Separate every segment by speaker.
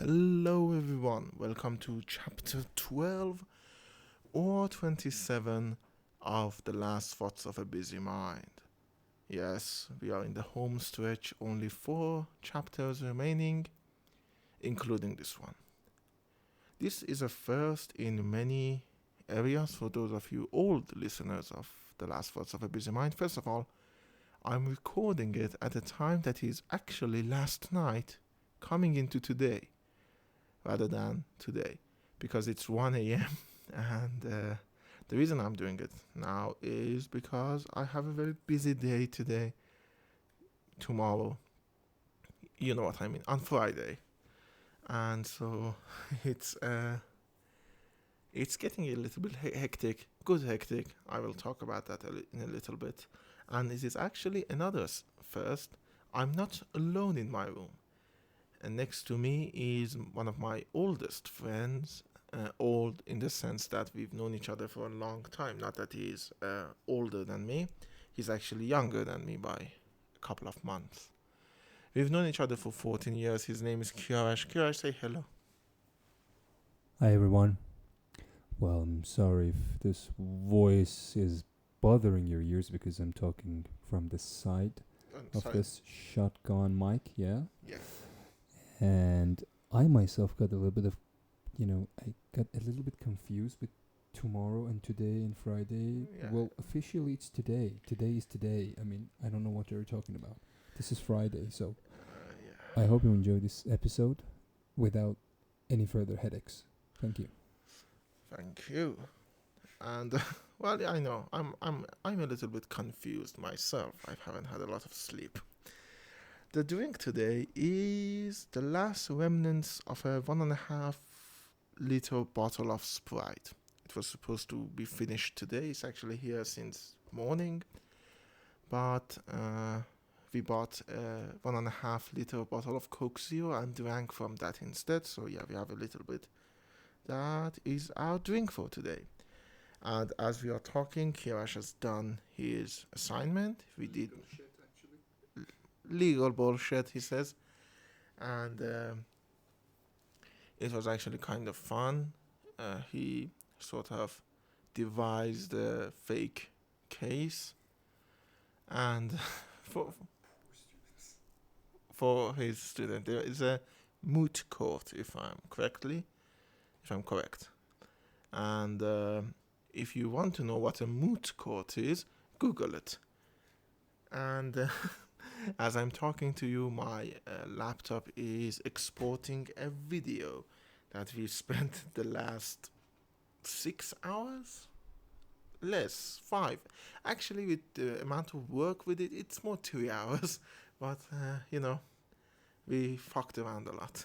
Speaker 1: Hello everyone, welcome to chapter 12 or 27 of The Last Thoughts of a Busy Mind. Yes, we are in the home stretch, only 4 chapters remaining, including this one. This is a first in many areas for those of you old listeners of The Last Thoughts of a Busy Mind. First of all, I'm recording it at a time that is actually last night coming into today rather than today because it's 1 a.m. and the reason I'm doing it now is because I have a very busy day today, tomorrow, you know what I mean, on Friday. And so it's getting a little bit hectic, good hectic. I will talk about that in a little bit. And it is actually another first. I'm not alone in my room. And next to me is one of my oldest friends, old in the sense that we've known each other for a long time. Not that he's older than me, he's actually younger than me by a couple of months. We've known each other for 14 years. His name is Kiarash. Kiarash, say hello.
Speaker 2: Hi everyone. Well, I'm sorry if this voice is bothering your ears because I'm talking from the side of
Speaker 1: Sorry.
Speaker 2: this shotgun mic, yeah?
Speaker 1: Yeah.
Speaker 2: And I myself got a little bit of, I got a little bit confused with tomorrow and today and Friday.
Speaker 1: Yeah.
Speaker 2: Well, officially it's today. Today is today. I mean, I don't know what you're talking about. This is Friday, so
Speaker 1: Yeah.
Speaker 2: I hope you enjoy this episode without any further headaches. Thank you.
Speaker 1: Thank you. And well, yeah, I know I'm a little bit confused myself. I haven't had a lot of sleep. The drink today is the last remnants of a 1.5 liter bottle of Sprite. It was supposed to be finished today. It's actually here since morning, but we bought a 1.5 liter bottle of Coke Zero and drank from that instead. So yeah, we have a little bit. That is our drink for today. And as we are talking, Kiarash has done his assignment. We did legal bullshit, he says, and it was actually kind of fun. He sort of devised a fake case, and for his student, there is a moot court, if I'm correct, and if you want to know what a moot court is, Google it. And as I'm talking to you, my laptop is exporting a video that we spent the last 6 hours? Less, 5. Actually, with the amount of work with it, it's more 3 hours. But, we fucked around a lot.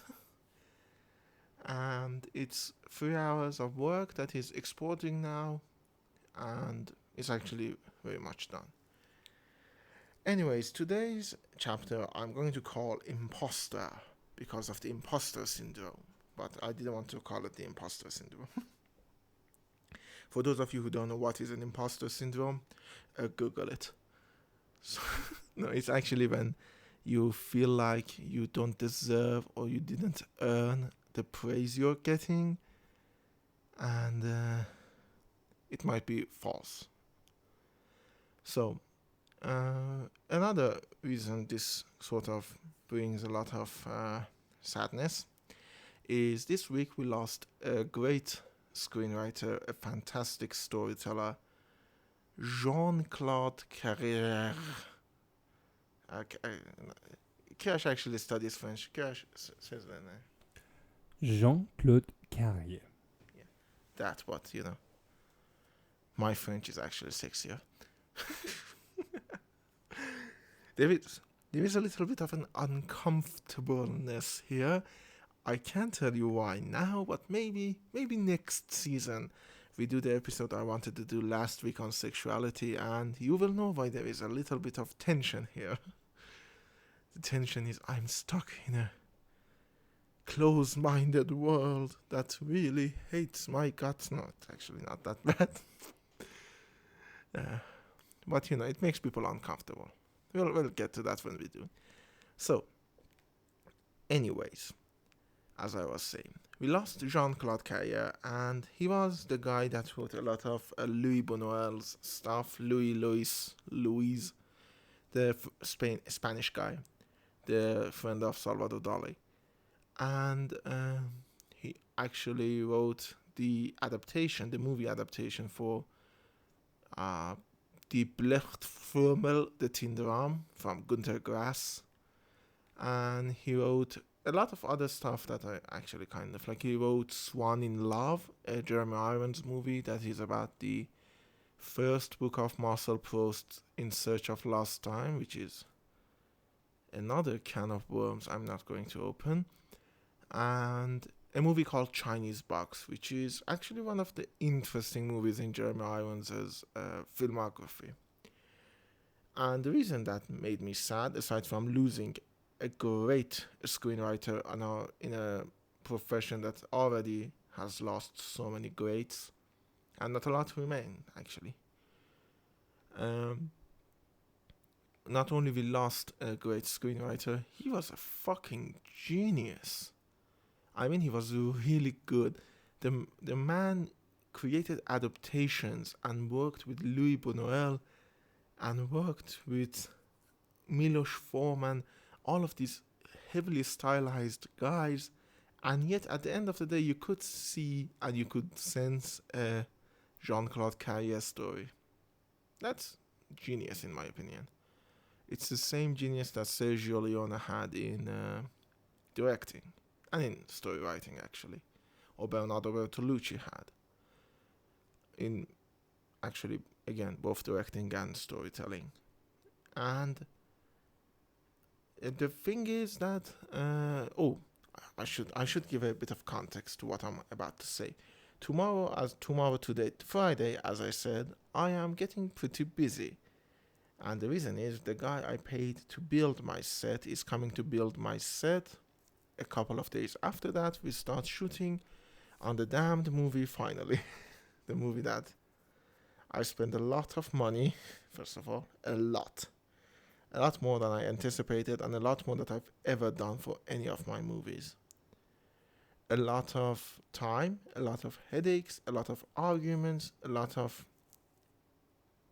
Speaker 1: And it's 3 hours of work that is exporting now, and it's actually very much done. Anyways, today's chapter I'm going to call Imposter because of the imposter syndrome, but I didn't want to call it the imposter syndrome. For those of you who don't know what is an imposter syndrome, Google it. So, no, it's actually when you feel like you don't deserve or you didn't earn the praise you're getting, and it might be false. So, another reason this sort of brings a lot of sadness is this week we lost a great screenwriter, a fantastic storyteller, Jean-Claude Carrière. Kiarash actually studies French. Kiarash says that name.
Speaker 2: Jean-Claude Carrière.
Speaker 1: Yeah, that's what, my French is actually sexier. There is a little bit of an uncomfortableness here. I can't tell you why now, but maybe next season we do the episode I wanted to do last week on sexuality, and you will know why there is a little bit of tension here. The tension is I'm stuck in a close-minded world that really hates my guts. No, it's actually not that bad. But it makes people uncomfortable. We'll get to that when we do. So, anyways, as I was saying, we lost Jean-Claude Carrière, and he was the guy that wrote a lot of Louis Buñuel's stuff. Louis, the Spanish guy, the friend of Salvador Dali, and he actually wrote the movie adaptation for uh, Die Blechtrommel de Tindram from Günter Grass, and he wrote a lot of other stuff that I actually kind of like. He wrote Swan in Love, a Jeremy Irons movie that is about the first book of Marcel Proust's In Search of Lost Time, which is another can of worms I'm not going to open, and a movie called Chinese Box, which is actually one of the interesting movies in Jeremy Irons' filmography. And the reason that made me sad, aside from losing a great screenwriter in a profession that already has lost so many greats, and not a lot remain, actually. Um, Not only we lost a great screenwriter, he was a fucking genius. I mean, he was really good. The man created adaptations and worked with Louis Buñuel and worked with Milos Forman, all of these heavily stylized guys, and yet at the end of the day, you could see and you could sense a Jean-Claude Carrière story. That's genius, in my opinion. It's the same genius that Sergio Leone had in directing and in story writing, actually, or Bernardo Bertolucci had in actually, again, both directing and storytelling. And the thing is that I should give a bit of context to what I'm about to say. Today, Friday, as I said, I am getting pretty busy. And the reason is the guy I paid to build my set is coming to build my set. A couple of days after that, we start shooting on the damned movie finally. The movie that I spent a lot of money, first of all, a lot more than I anticipated, and a lot more than I've ever done for any of my movies. A lot of time, a lot of headaches, a lot of arguments, a lot of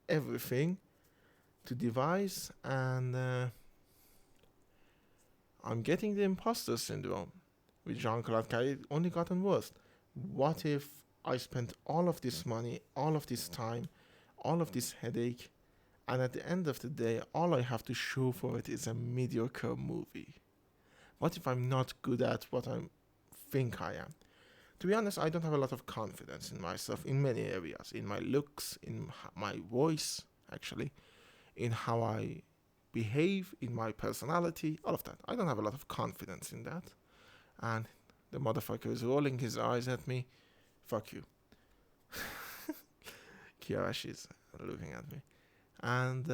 Speaker 1: everything to devise, and I'm getting the imposter syndrome with Jean-Claude Carrière. It only gotten worse. What if I spent all of this money, all of this time, all of this headache, and at the end of the day, all I have to show for it is a mediocre movie? What if I'm not good at what I think I am? To be honest, I don't have a lot of confidence in myself in many areas. In my looks, in my voice, actually, in how I behave, in my personality, all of that. I don't have a lot of confidence in that. And the motherfucker is rolling his eyes at me. Fuck you. Kiarash is looking at me. And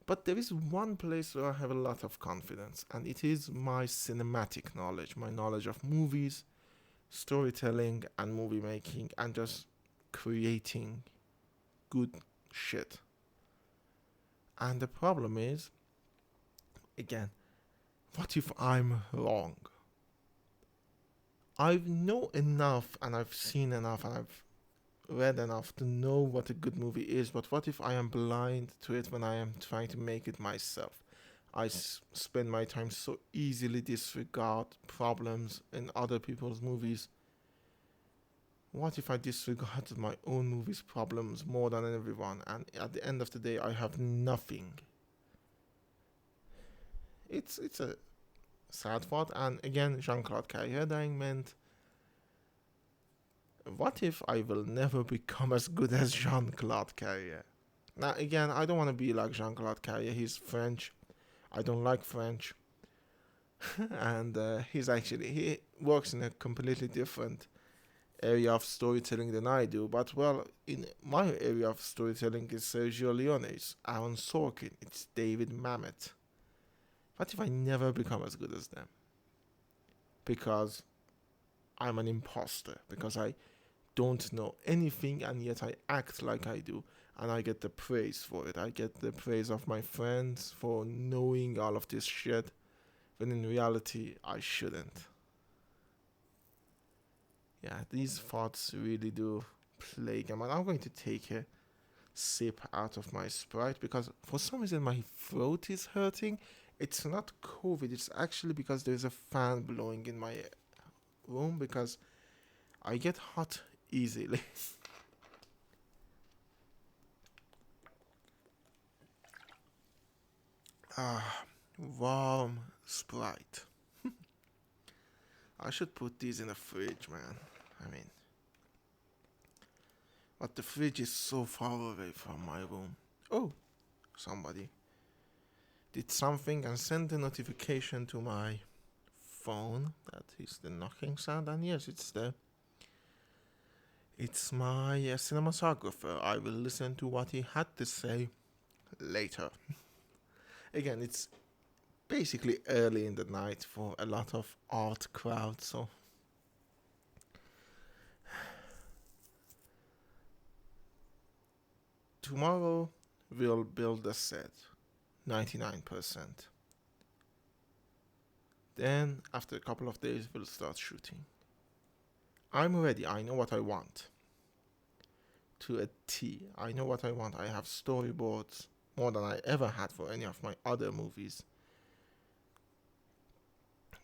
Speaker 1: but there is one place where I have a lot of confidence, and it is my cinematic knowledge, my knowledge of movies, storytelling, and movie making, and just creating good shit. And the problem is, again, what if I'm wrong? I know enough, and I've seen enough, and I've read enough to know what a good movie is, but what if I am blind to it when I am trying to make it myself? I spend my time so easily disregard problems in other people's movies. What if I disregard my own movie's problems more than everyone, and at the end of the day I have nothing? It's a sad thought, and again, Jean-Claude Carrière dying meant, what if I will never become as good as Jean-Claude Carrière? Now, again, I don't want to be like Jean-Claude Carrière. He's French. I don't like French. And he works in a completely different area of storytelling than I do. But, well, in my area of storytelling is Sergio Leone, it's Aaron Sorkin, it's David Mamet. What if I never become as good as them? Because I'm an imposter. Because I don't know anything, and yet I act like I do, and I get the praise for it. I get the praise of my friends for knowing all of this shit, when in reality I shouldn't. Yeah, these thoughts really do plague me. And I'm going to take a sip out of my Sprite because for some reason my throat is hurting. It's not COVID, it's actually because there's a fan blowing in my room because I get hot easily. Ah, warm Sprite. I should put these in the fridge, man. I mean, but the fridge is so far away from my room. Oh, somebody did something and sent a notification to my phone. That is the knocking sound, and yes, it's my cinematographer. I will listen to what he had to say later. Again, it's basically early in the night for a lot of art crowd, so tomorrow we'll build a set 99%. Then after a couple of days we'll start shooting. I'm ready. I know what I want to a T. I know what I want. I have storyboards more than I ever had for any of my other movies.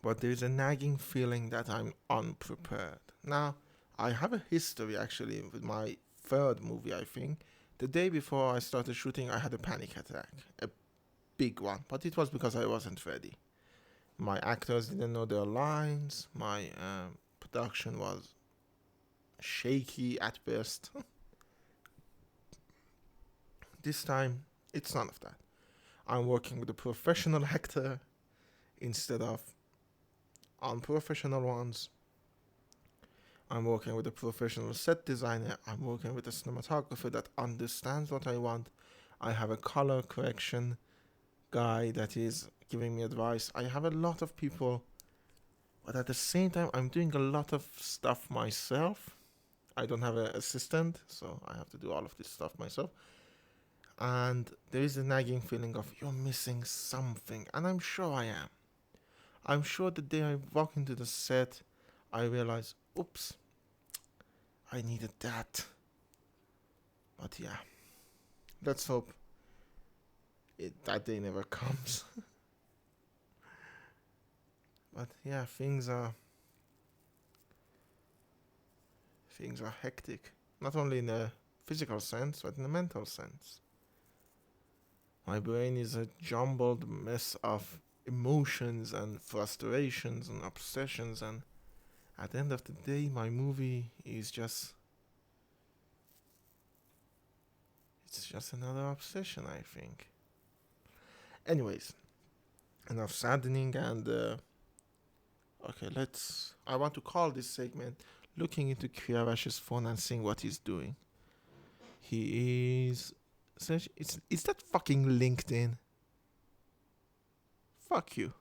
Speaker 1: But there's a nagging feeling that I'm unprepared. Now, I have a history actually with my third movie, I think. The day before I started shooting, I had a panic attack. A big one. But it was because I wasn't ready. My actors didn't know their lines. My production was shaky at best. This time, it's none of that. I'm working with a professional actor instead of unprofessional ones. I'm working with a professional set designer. I'm working with a cinematographer that understands what I want. I have a color correction guy that is giving me advice. I have a lot of people, but at the same time, I'm doing a lot of stuff myself. I don't have an assistant, so I have to do all of this stuff myself. And there is a nagging feeling of you're missing something, and I'm sure I am. I'm sure the day I walk into the set, I realize, oops, I needed that. But yeah, let's hope that day never comes. But yeah, things are hectic. Not only in a physical sense, but in a mental sense. My brain is a jumbled mess of emotions and frustrations and obsessions, and at the end of the day, my movie is it's just another obsession, I think. Anyways, enough saddening and okay, I want to call this segment looking into Kiarash's phone and seeing what he's doing. He is is that fucking LinkedIn? Fuck you.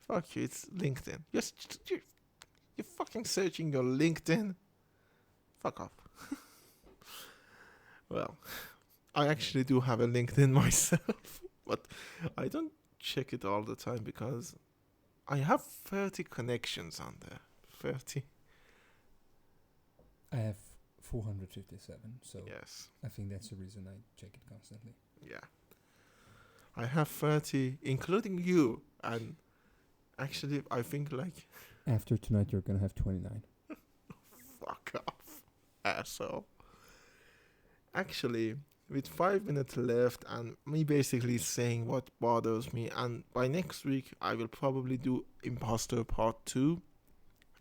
Speaker 1: Fuck you, it's LinkedIn. You're fucking searching your LinkedIn? Fuck off. Well, I actually do have a LinkedIn myself, but I don't check it all the time because I have 30 connections on there. 30?
Speaker 2: I have 457, so
Speaker 1: Yes.
Speaker 2: I think that's the reason I check it constantly.
Speaker 1: Yeah. I have 30, including you. And actually, I think like,
Speaker 2: After tonight, you're gonna have 29.
Speaker 1: fuck off, asshole. Actually, with 5 minutes left and me basically saying what bothers me, and by next week, I will probably do Imposter Part 2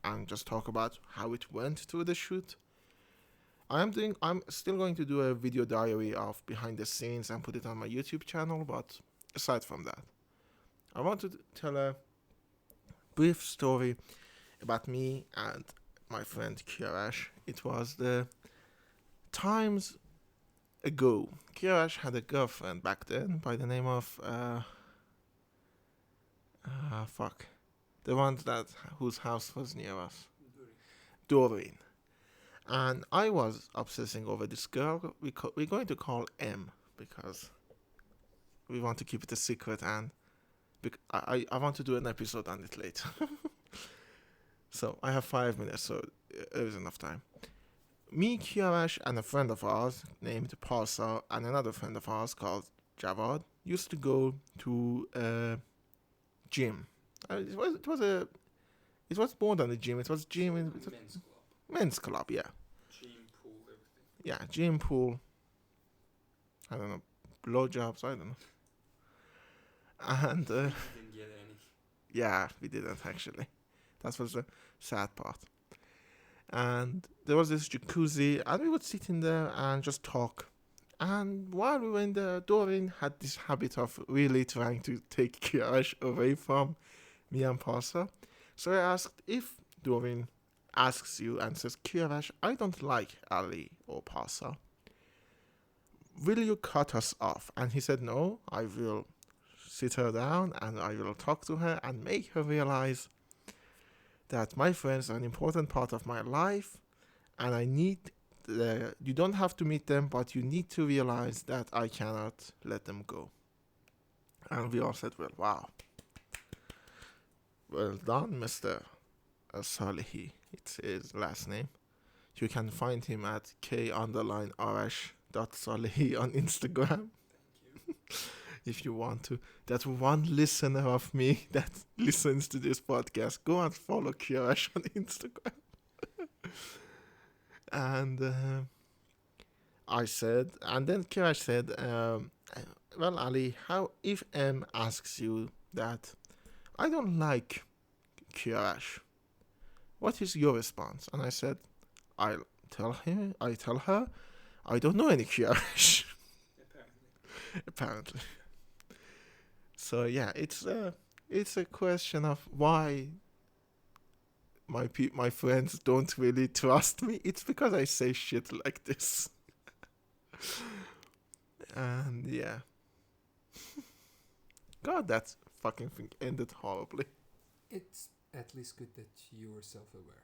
Speaker 1: and just talk about how it went through the shoot. I'm still going to do a video diary of behind the scenes and put it on my YouTube channel, but aside from that, I want to tell a brief story about me and my friend Kiarash. It was the times ago. Kiarash had a girlfriend back then by the name of fuck, the one that whose house was near us, Doreen. And I was obsessing over this girl. We're going to call M because we want to keep it a secret, and I want to do an episode on it later. So I have 5 minutes, so there is enough time. Me, Kiarash, and a friend of ours named Parsa, and another friend of ours called Javad used to go to a gym. It was more than a gym. It was gym. It was men's club. Yeah.
Speaker 2: Gym, pool, everything.
Speaker 1: Yeah, gym, pool. I don't know, blowjobs. I don't know. And
Speaker 2: Didn't get any.
Speaker 1: yeah, we didn't actually. That was the sad part. And there was this jacuzzi, and we would sit in there and just talk. And while we were in there, Doreen had this habit of really trying to take Kiarash away from me and Parsa. So I asked if Doreen asks you and says, Kiarash, I don't like Ali or Parsa. Will you cut us off? And he said, no, I will sit her down and I will talk to her and make her realize that my friends are an important part of my life and I need you don't have to meet them, but you need to realize that I cannot let them go. And we all said, well, wow. Well done, Mr. Salihi. It's his last name. You can find him at k_arash.salihi on Instagram. If you want to. That one listener of me that listens to this podcast, go and follow Kiarash on Instagram. And I said, and then Kiarash said, well, Ali, how if M asks you that I don't like Kiarash, what is your response? And I said, I tell her, I don't know any Kiarash. Apparently. So yeah, it's a question of why my friends don't really trust me. It's because I say shit like this. And yeah. God, that fucking thing ended horribly.
Speaker 2: It's at least good that you're self-aware.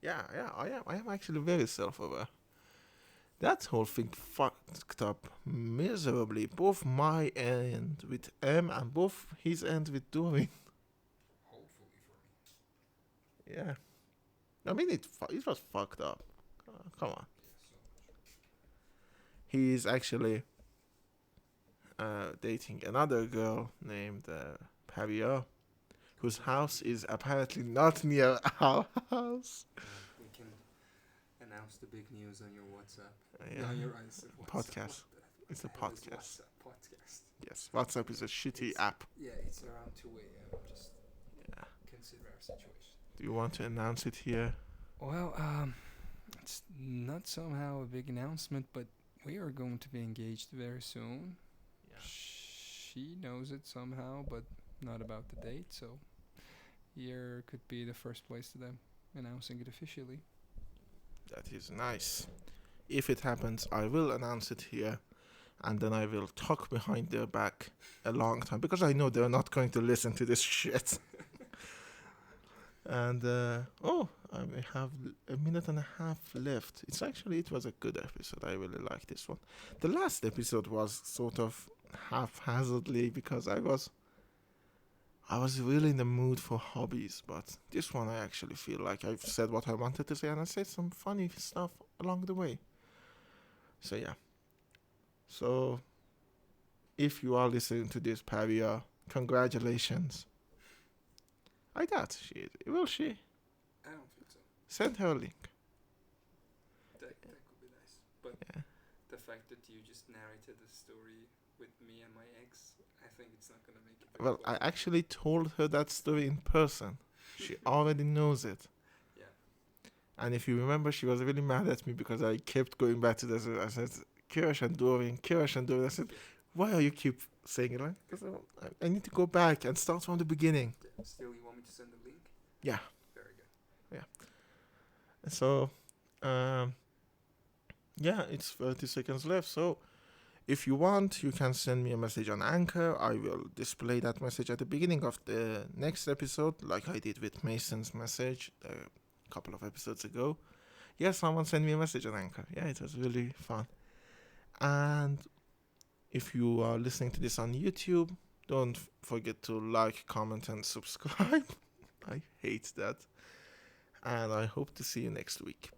Speaker 1: Yeah, I am actually very self-aware. That whole thing fucked up miserably. Both my end with M and both his end with Dory.
Speaker 2: Hopefully for me.
Speaker 1: Yeah. I mean, it was fucked up. Come on.
Speaker 2: Yeah, so much.
Speaker 1: He's actually dating another girl named Pavia, whose house is apparently not near our house.
Speaker 2: We can announce the big news on your WhatsApp.
Speaker 1: Yeah.
Speaker 2: On your WhatsApp.
Speaker 1: Podcast. It's a
Speaker 2: What is
Speaker 1: podcast.
Speaker 2: Podcast.
Speaker 1: Yes, WhatsApp is a shitty app.
Speaker 2: Yeah, it's around 2 a.m. Just
Speaker 1: Yeah.
Speaker 2: consider our situation.
Speaker 1: Do you want to announce it here?
Speaker 2: Well, it's not somehow a big announcement, but we are going to be engaged very soon.
Speaker 1: Yeah.
Speaker 2: She knows it somehow, but not about the date, so here could be the first place to them announcing it officially.
Speaker 1: That is nice. If it happens, I will announce it here, and then I will talk behind their back a long time, because I know they're not going to listen to this shit. And, we have a minute and a half left. It was a good episode. I really like this one. The last episode was sort of haphazardly because I was really in the mood for hobbies, but this one I actually feel like I've said what I wanted to say, and I said some funny stuff along the way. So yeah. So if you are listening to this, Pavia, congratulations. I doubt will she?
Speaker 2: I don't think so.
Speaker 1: Send her a link.
Speaker 2: That could be nice. But
Speaker 1: Yeah.
Speaker 2: the fact that you just narrated the story with me and my ex, I think it's not going to make it.
Speaker 1: Well, I actually told her that story in person. She already knows it.
Speaker 2: Yeah.
Speaker 1: And if you remember, she was really mad at me because I kept going back to this. I said, Kiarash and Dorian. I said, why are you keep saying it? Because I need to go back and start from the beginning.
Speaker 2: Still, you want me to send the link?
Speaker 1: Yeah.
Speaker 2: Very good.
Speaker 1: So, it's 30 seconds left. So, if you want, you can send me a message on Anchor. I will display that message at the beginning of the next episode, like I did with Mason's message a couple of episodes ago. Yeah, someone sent me a message on Anchor. Yeah, it was really fun. And if you are listening to this on YouTube, don't forget to like, comment, and subscribe. I hate that. and I hope to see you next week.